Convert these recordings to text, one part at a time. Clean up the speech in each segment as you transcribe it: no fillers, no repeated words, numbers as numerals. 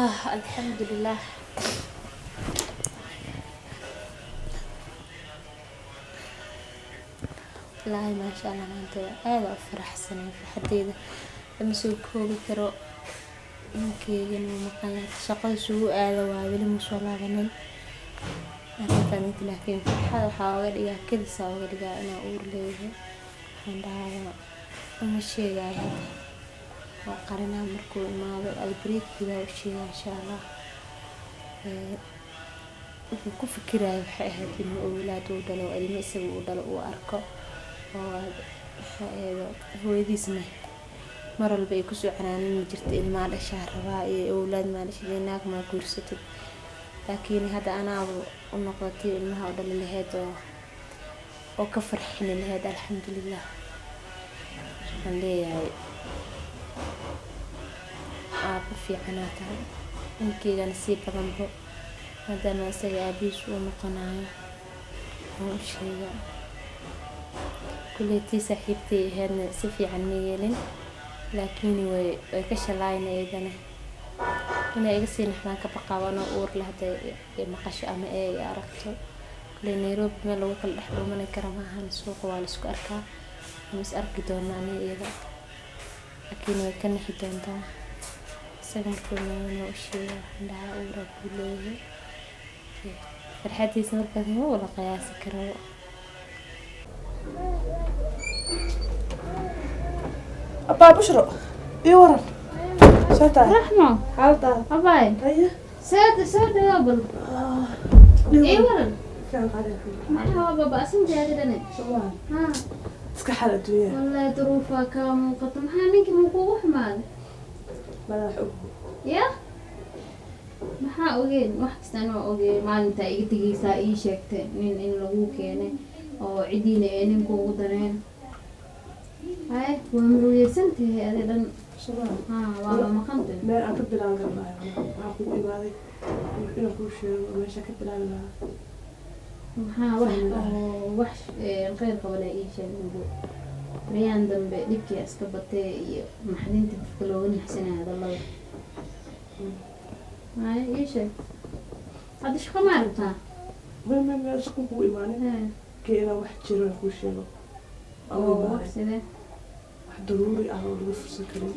الحمد لله. والله ما شاء الله maanta aad u faraxsanahay farxadeyda lama soo koobi karo. Ninkeygana wuu maqan yahay shaqada isugu aado waa weli ma soo laabanin. Arrintan laakiin farxad waxaa uga dhigaa kedis aa uga dhigaa inaan uur leeyahay. Waxaan dhahaa uma sheegayo oo qarinaa markuu imaado albriigida u sheegaa insha Allah. Wuxuu ku fikirayo waxay ahayd inuu awlaad uu dhalo ilmo isaga uu dhalo uu arko oo hooyadiisna mar walba ay ku soo canaanin jirta ilmaha dhashaa rabaa iyo awlaad ma dhashay naag ma guursatid. laakiin hadda anaa u noqotay ilmaha u dhali lahayd oo ka farxin lahayd alxamdulillah. waxaan leeyahay aaba fiicnaa tahay ninkeygana sii badanbo maadaama isaga aabihiis uu noqonayo oo sheega kuleetii saaxiibtay ahaydna si fiican ma yeelin laakiin way ka shalaaynaydana inay iga sii naxdaan ka baqaabano uur lahday maqasho ama ay aragto kule Nairobi meel lagu kala dhex dhuuman karo ma ahan suuq waa la isku arkaa mis arki doonaa iyada laakiin way ka nixi doontaa isagan kulmana u sheega indhaha uur buu leeyahay farxadiisa markaas ma wala qiyaasi karo. أبا بشرى إيه ورا شاتا رحمة حالتا أباي هيا ساد قبل إيه ورا كان قاعد ما هو بابا أسمع هذا دني شوان ها تسكح على الدنيا والله ظروفها كام قطم هانيك مو حماد ما حب يا maxaa ogeen wax kastaan oo ogeen maalinta iga tagaysaa ii sheegtay in lagu keenay oo cidiina ee ninku ugu dareen hay waa murugaysantahay adeedan شوان waa maqantay ما أكبر عن قلبي أنا أخذ إبادي يمكن أقول شيء ومش أكبر عن maxaa wax qeyb qabana ii sheegay riyaan dambe dhibkii iska batay iyo maxdinta dadka looga nixsanaa hadalada hay ii sheeg hadda shaqo ma aragtaa ما شكون هو إيماني كأنه واحد جيران أقول شيء oo sidee واحد ضروري أنا أقول فرصة كريم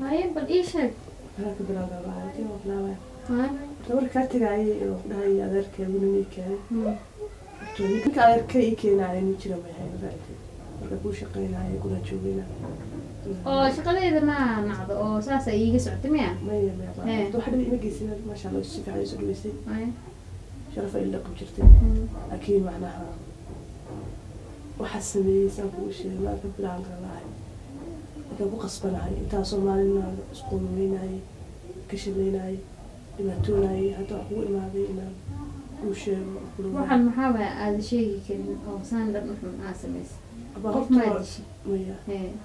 hay bal ii sheeg أنا أكبر عن قلبي أنا لا hay لو ركعت جاي هاي أذكر من ميكان ninka adeerka ii keenaaya nin jira ma ahayn raadi marka ku shaqeynaayo gula joogayna oo shaqadeeda ma nacdo oo saas ay iga socotay miya maya waxa dhib ina geysina ma sha Allah si fiican soo dhaweysay ay sharaf ay la qabjirtay laakiin macnaha waxa sameeyay ku sheegay ma ka bilaan karaay marka ku qasbanahay inta Soomaalina isku meeynay ka shaqeynay dhibaatoonay hadda ku imaaday inaan ku sheego waxaan maxaa baa aad sheegi karin oo saan dhan wuxuu aasameys qof ma dishi maya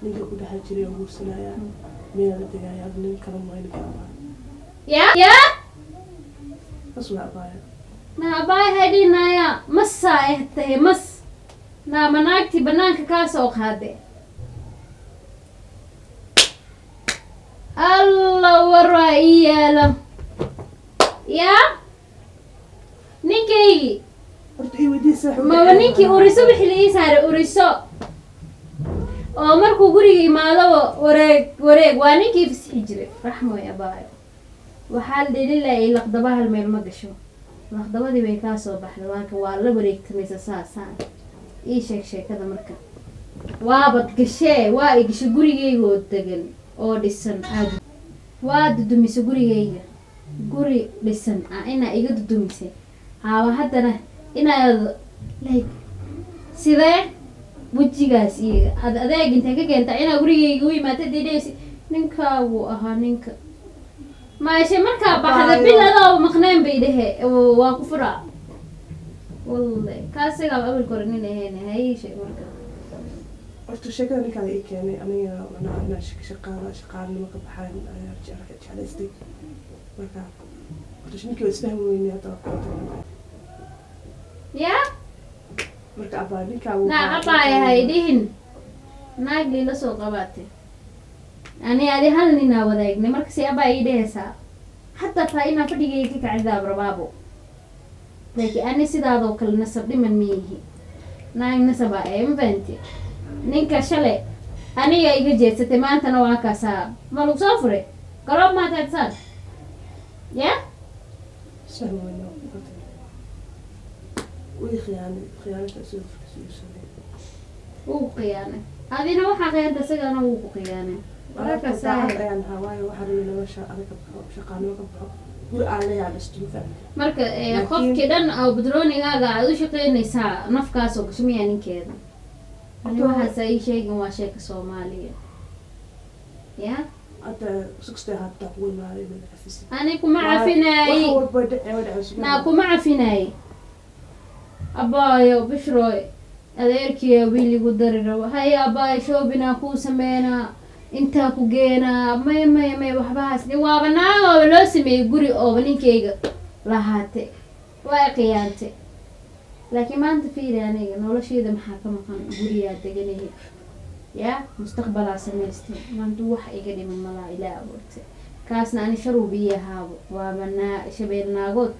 ninka ku dhaxal jiray oo guursanaya meel la tagaya nin kala mooyn kara ya asma baaya na baay hadinaya masa ehtay mas na manaagti banaanka ka soo qaade Allah waraiyala ya ninkii horta ii weydiisay ma ninkii uriso wixii la ii saaray uriso oo markuu guriga imaado wareeg waa ninkii fasixi jiray raxmo ya baayo waxaa la dhaliilay laqdaba hal meel ma gasho laqdabadii way ka soo baxday waa la wareegtamaysa saasaan ii sheekada marka waa bad gashee waa i gashay gurigeyga oo degan oo dhisan aad waa dudumisay gurigeyga guri dhisan ina iga dudumisay haa haddana inaad like sidee wajigaas iyo adeeg inta ka keenta ina gurigeyga u yimaatay diidaysi ninkaagu ahaa ninka maashe markaa baxda biladoo maqneen bay dhahe waa ku furaa wallahi kaasiga awal koranin ahayn hay shay marka horta sheekada ninkaan ii keenay aniga ana shaqaalnimo ka baxaan ayaa jeclaystay marka horta ninkii waa isfahmi weynay hadda ya marka abaa ninkaa na abaa hay dhihin naag liila soo qabaatay ani adi hal ninaa wadaagnay marka si abaa ii dhehaysaa xataa taa inaa fadhigay ka kacdaab rabaabo laakiin ani sidaadoo kale nasab dhiman miyihi naag nasaba ee ma fahanti ninka shalay aniga iga jeedsatay maantana waa kaasaa ma lagu soo furay galoob maa taagsaan ya سهونا وخيانة خيانة أسود في wuu ku khiyaanay adina waxaa khiyaanta isagana wuu ku khiyaanay wararka saahe ayaan hawaaye waxaa rabay nolosha adiga shaqaano ka baxo guri aan leeyahay istinfa marka qofkii dhan oo badroonigaaga aad u shaqaynaysaa nafkaas oo gashmiya ninkeeda ani waxaas ay sheegin waa sheeka Soomaaliya ya hadda sugstay hadda kuwi maaray mid afis ani kuma cafinay na kuma cafinay abaayo bishroy adeerkii wiiligu dari rabo hay abaayo shoobina ku sameena inta ku geena may waxbaas ni waaba naago loo sameeyay guri oo ninkeyga lahaate waa qiyaante laakiin maanta fiiri aniga nolosheeda maxaa ka maqan guriyaa deganahay ya mustaqbalaa samaystay maanta wax iga dhiman malaa ilaa abuurtay kaasna ani sharuubiyahaabo waaba shabeel naagood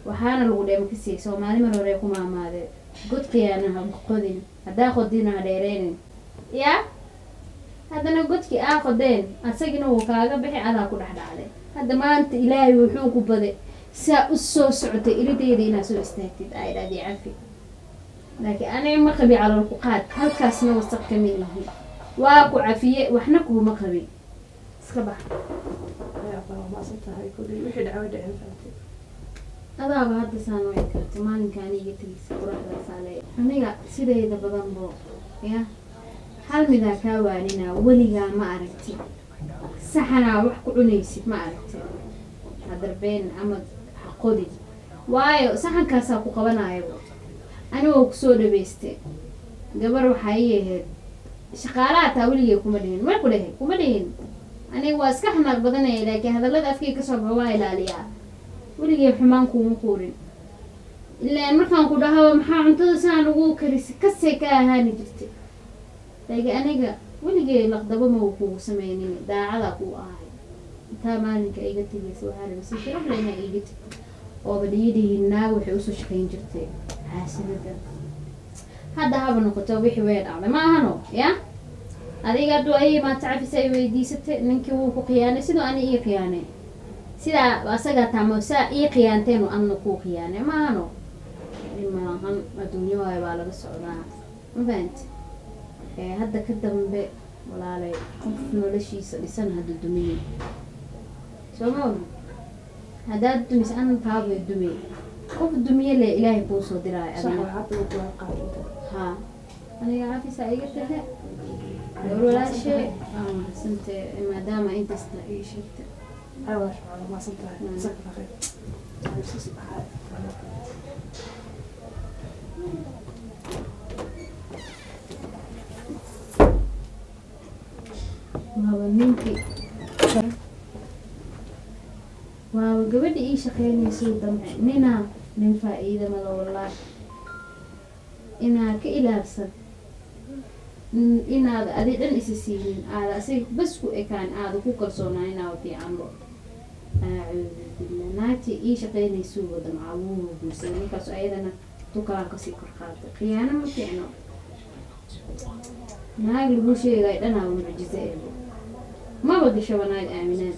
waxaana lagu dheema ka siiyay Soomaali mar hore ku maamaadeen god qiyaanaha qodin haddaa qodina dheereenin ya haddana godkii aa qodeen asagina wuu kaaga bixi adaa ku dhexdhacday hadda maanta ilaahay wuxuu ku baday saa u soo socotay irideeda inaad soo istaagtid ay dhaadii cafi laakiin aniga ma qabi calool ku qaad halkaasna wasaq ka mid yahay waa ku cafiye waxna kuuma qabin iska bax ma santahay kulli wixii dhacay dhacay faantay adaaba hadda saan way kartay maalinkaan iga tagisa quraxda saalee aniga sidayda badan boo ya hal midaa kaa waaninaa weligaa ma aragti saxanaa wax ku cunaysid ma aragti hadarbeen ama qodin waayo saxankaasaa ku qabanayo anigoo kusoo dhabeystay gabar waxaa ii ahayd shaqaalaha taa weligay kuma dhihin ma ku dhahay kuma dhihin aniga waa iska xanaaq badanaya laakiin hadallada afkay kasoo baxa waa ilaaliyaa weligay xumaan kuuma quurin ilaan markaan ku dhaho maxaa cuntada saan ugu karisi kasay ka ahaani jirtay laakiin aniga weligay laqdabo ma uu kugu sameynin daacadaa kuu ahay intaa maalinka iga tegaysa waxaa rabay si sharaf leh inaa iga tegto ooba dhiyadhihiin naag waxay usoo shaqayn jirtay xaasidada hadda haba noqoto wixii way dhacday ma ahano ya adiga hadduu ayay maanta cafis ay weydiisatay ninkii wuu ku khiyaanay sidoo ani ii khiyaanay sidaa asagaa taamo saa ii khiyaanteen oo anna kuu khiyaanay ma ahano maahan adduunyo waayo baa laga socdaa ma fahanti hadda ka dambe walaalay qof noloshiisa dhisan hadda dumiye soo ma ogi haddaad dumis an taabay dumey qof dumiye le ilaahay kuu soo diraayo adiga ha aniga cafisa iga tahe gabar walaashe sante maadaama intasta ii sheegtay أيوة ما صدقها سكر خير ninkii waa gabadha ii shaqeynayso dambe nin faa'iido mala wallahi inaad ka ilaabsan inaad adi dhan isa siinin aada asiga bas ku ekaan aada ku kalsoonaa inaa fiicanbo acuudu billah naagtii ii shaqeynayso wada macawuhu guursay ninkaas ayadana dukalaan kasii kor qaatay khiyaano ma fiicno naag lagu sheegay dhanaaba mucjize eebo maba gashaba naag aaminaan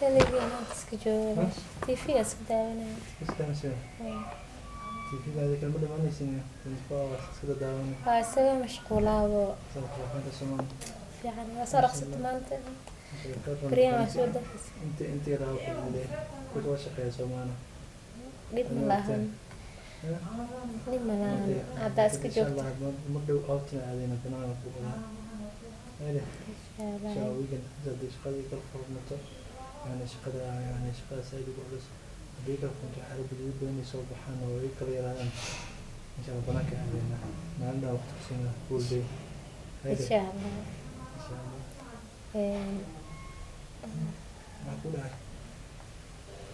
كلي أنا تسكجوا تيفي أسكدانا تيفي هذا كلمة ما نسينا نتفاوض كذا داون فاسوا مشغولة و في عنا صار قصة مانت بريان مسودة انت راو كل كنت واشق يا سمانة ليد ملاهن ليد ملاهن عدا أسكجوا مدو أوتنا علينا بنانا فوقنا هذا شو ويجن زاد شقدي كل فرمته يعني شقدا سيد بولس haddii kale kunta xarig guduud badan ay soo baxaan oo ay kala yaraadaan insha Allah banaanka aadayna maalin waqti ku siinaa full day insha Allah insha Allah ma ku dhahay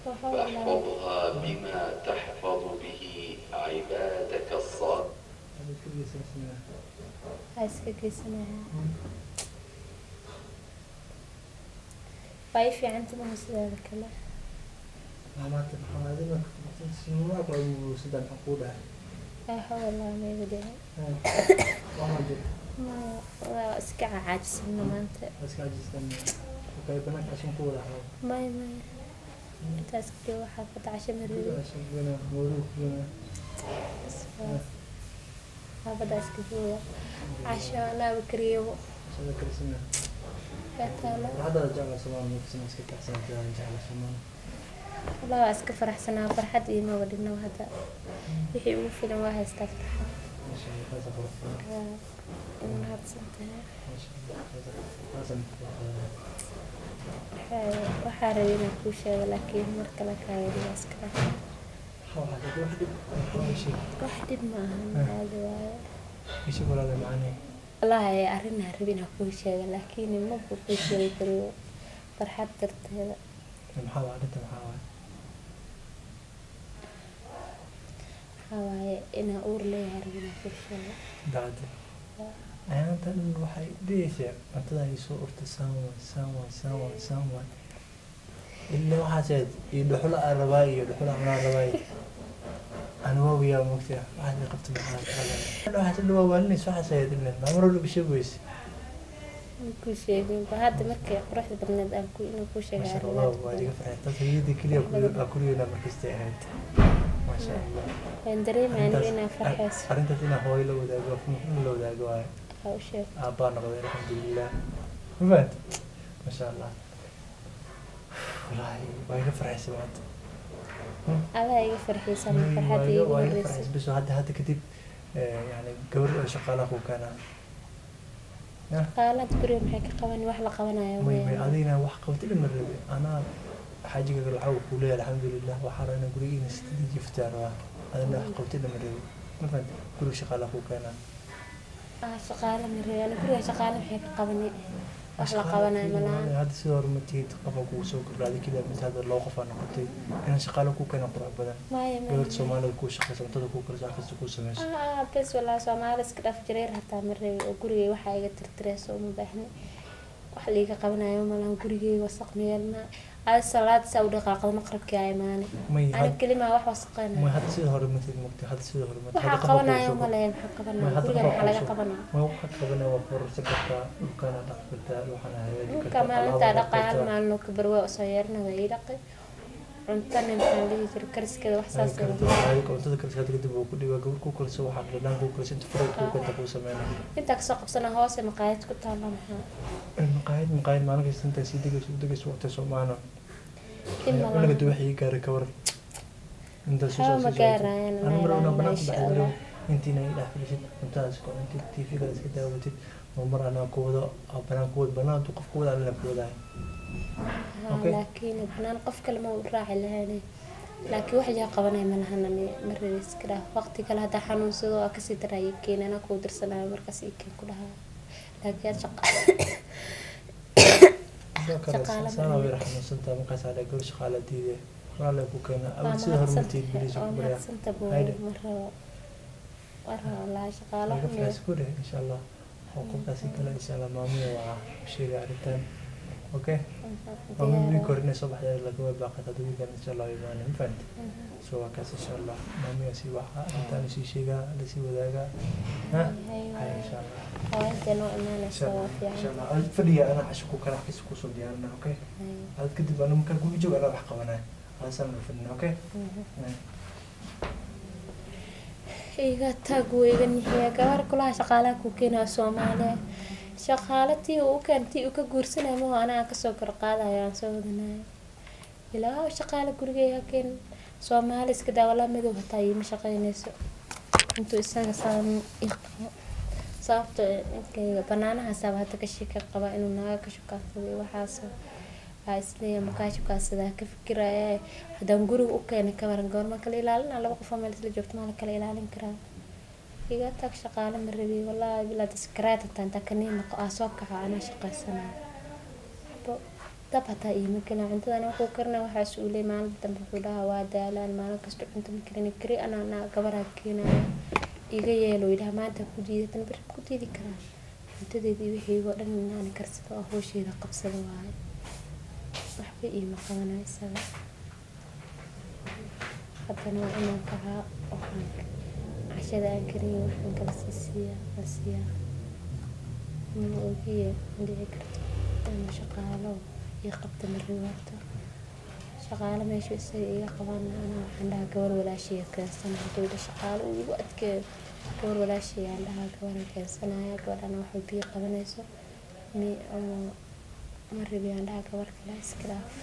واحفظها بما تحفظ به عبادك الصالحين. هذا كل سنة iska geysanayaa way fiicanta ma sidaada kale ما تفهمين سنوات ولا سدان حقودها waxa walaa meega dhahay وانا جد waa iska caajisna maanta بس قاعد استنى وكاي بنات عشان كورة may intaas kaliya waxaa ka dhacashay marwada عشان بنا مولود بنا xaafadaas ka jooga casho anaaba kariyo عشان ذكر سنة yaa taalo هذا جعل سمان مكسين اسكت أحسن جعل سمان walaa waa iska faraxsanaa farxad iyo nooga dhigno hadda wixii ugu filan waa haystaa farxad ما شاء الله هذا فرق in mahadsantahay ما شاء الله هذا waxaa rabay inaan kuu sheego laakiin mar kale kaawadiga iska dhaaf حاول هذا واحد شيء wax dhib maahan caadi waaye ايش يقول هذا معني wallaahi arrinaa rabay inaan kuu sheego laakiin ma kuu sheegi kariyo farxad darteeda محاول أنت محاول waxaa waaye inaan uur leeyahay rabay inaan kuu sheego بعد أنت الواحد ليش أنت ذا يسوق سامو اللي ما حسيت يدخل الرباعي يدخل على الرباعي أنا ما ويا مكتئب واحد قفت معاه أنا حسيت اللي هو قالني شو حسيت إنه ما مر له بشيء كويس kuu sheegin ba hadda markay quruxda badneed aan ku inuu kuu ما sheegay شاء الله وعليك فرحت تهيدي كل يوم مركزت أنت ما شاء الله waan dareemayaan inaan farxayso أنت هنا هو لو ذا قف لو ذا قواي waxa u sheeg أبانا غير الحمد لله فهمت ما شاء الله والله وعليك فرحت سمعت adaa iga farxiisan farxadda iigu horreysay بس هذا كتب يعني قبل شغال أخوك أنا qaalaad guriga maxay ka qaban wax la qabanayo ما weeyaan علينا وحقبت لي مرة أنا حاجة قبل عوق وليه الحمد لله وحرنا قريين استدي فتار أنا حقبت لي مرة ما فهمت كل شغال أخوك أنا shaqaale marey ana guriga shaqaale maxay ka qabanay wax la qabanayo malahan هذا سير متيت قفك وسوق بعد كده من هذا اللوقف أنا قلت أنا شغال أخوك أنا قرأ بدن maya قلت سومالي كوش شخص أنت كوش رجع في السوق سماش bes walaa soomaali iska dhaaf jareer hataa marey oo gurigay waxaa iga tirtireyso uma baahni wax liiga qabanayo malahan gurigay wasaq meelna aad salaad saa u dhaqaaqdo maqribkii ay imaane ana kelimaa wax wasaqaynayo ما هذا سير هرمت المقت هذا سير هرمت waxaa qabanayo maleyn maxaa qabanayo guriga maxaa laga qabanaya ما هو حق قبلنا وفر سكتة وكان دخلت وحنا هيك dhulka maalintaa dhaqay hal maalin oo kabar waa usoo yeerna waa ii dhaqay cuntana maxaa dhihi jiray kariskeeda wax saas هذيك أنت ذكرت هذا كده بقول لي قبل كل سوى حق لنا كل أنت فرق كنت أقول سمعنا intaa kasoo qabsana hoose maqaayad ku taalla maxaa مقايد معنا كيس أنت سيدك وقت سو معنا in ولا malahan قد وحي كار كور أنت waxba ma gaarayaan أنا مرة أنا meelahan بنات insha بعد allah أنت نايل أحبلشت أنت أسكو أنت تيفي كذا كده وتد ومرة أنا كودا أو بنات كود بنات وقف كود على كودا Okay. laakiin banaan qof kale ma u raaci lahayn laakiin wax yaa qabanay malahan marada iska dhaaf waqti kale hadda xanuunsado waa kasii daraya keenana ku dirsanayo markaas ii keen ku dhahaa laakiin shaqa شغالة سنة ويرحم سنتا مقاس على كل شغالة دي ولا كوكنا أول سنة هرمتي بليش وبريا سنتا بو هيدا. مرة والله شغالة أنا في عسكري إن شاء الله وقف بس كلا إن شاء الله مامي وشيء عرفتان أوكي مامي بيكورني صباح يلا كوا باقي تدوي كان إن شاء الله يبان فهمت سوا كاس إن شاء الله مامي أسي واحد أنت نسي شيء لسي وذاك ها هاي إن شاء الله وأنت نوع ما إن شاء الله نسوي إن شاء الله الفريق أنا عشكو كان أحكي سكوسو ديالنا أوكي هذا كده أنا ممكن أقول يجوا أنا بحكي أنا هذا سامر الفن أوكي iga tag weegan yahay gabar kula shaqaalaha ku keenaa Soomaaliya shaqaalatii uu kantii uu ka guursanay ma ana ka soo kor qaadayaan soo wadanay ilaa shaqaale guriga keen Soomaali iska dawla midow hataa ma shaqaynayso intuu isaga saan iqmo sababta inkayga banaanaha sababta ka shika qaba inuu naaga ka shaqaystay waxaas waxaa isleeyahay makaashibkaas sidaa ka fikiraya haddaan guriga u keenay kamaran goorma kala ilaalina laba qof oo meel isla joogto maa la kala ilaalin karaa iga tag shaqaale ma rabi wallaahi bilaa daskaraad hataa intaa kaniin noqo soo kaxo anaa shaqaysanaya dab hataa iima gelin cuntadana wuxuu karina waxaas uu leey maalin dambe wuxuu dhahaa waa daalaan maalin kasta cunto ma karin kari anaa gabaraa keenaya iga yeelo yidhaha maanta ku diidatan bari ku diidi karaa cuntadeedii wixii oo dhan inaan karsado oo hawsheeda qabsado waaye waxba iima qabanaya isaga haddana waa inaan kahaa waxaan cashada aan kariyo waxaan kala siiyaa ma ogiye dhici karto inuu shaqaalo iyo qabta mariwaarto shaqaale meesha isaga iga qabaan anaa waxaan dhahaa gabar walaashiya keensan hadduu shaqaale ugu adkeeyo gabar walaashiya aan dhahaa gabar keensanaya gabadhana waxay biyo qabanayso ma rabi aan dhahaa gabar kale iska dhaaf